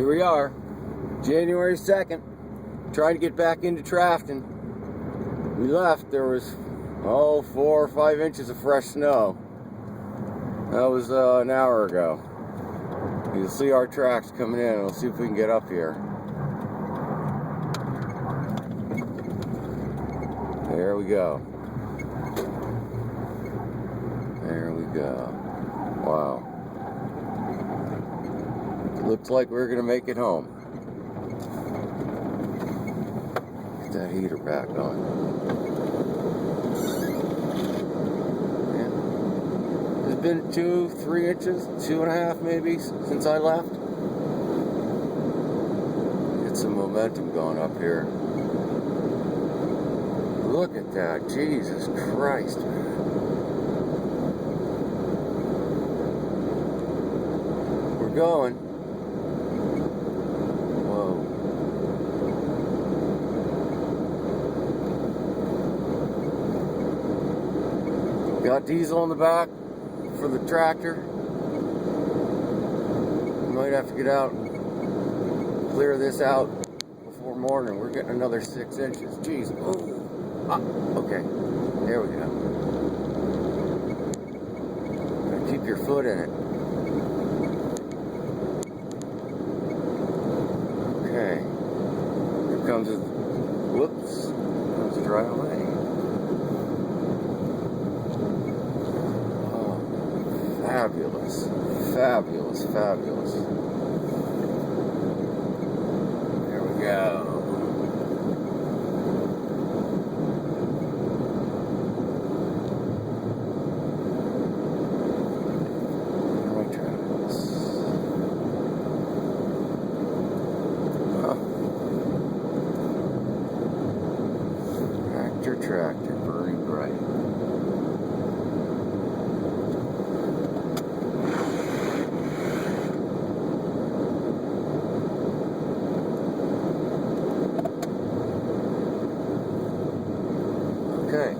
Here we are, January 2nd, trying to get back into Trafton. We left, there was, 4 or 5 inches of fresh snow. That was an hour ago. You'll see our tracks coming in. We'll see if we can get up here. There we go. There we go. Wow. Looks like we're gonna make it home. Get that heater back on. Yeah. It's been 2, 3 inches, 2.5 maybe since I left. Get some momentum going up here. Look at that, Jesus Christ, man. We're going. Got diesel in the back for the tractor. We might have to get out and clear this out before morning. We're getting another 6 inches. Jeez. Oh. Ah, okay. There we go. Gotta keep your foot in it. Okay. Here comes a. Whoops. Comes a dry away. Fabulous, fabulous, fabulous. There we go. How do I try this? Tractor, burning bright. Okay.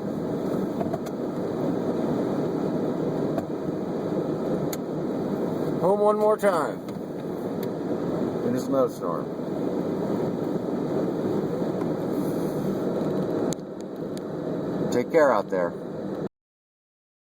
Home one more time in a snowstorm. Take care out there.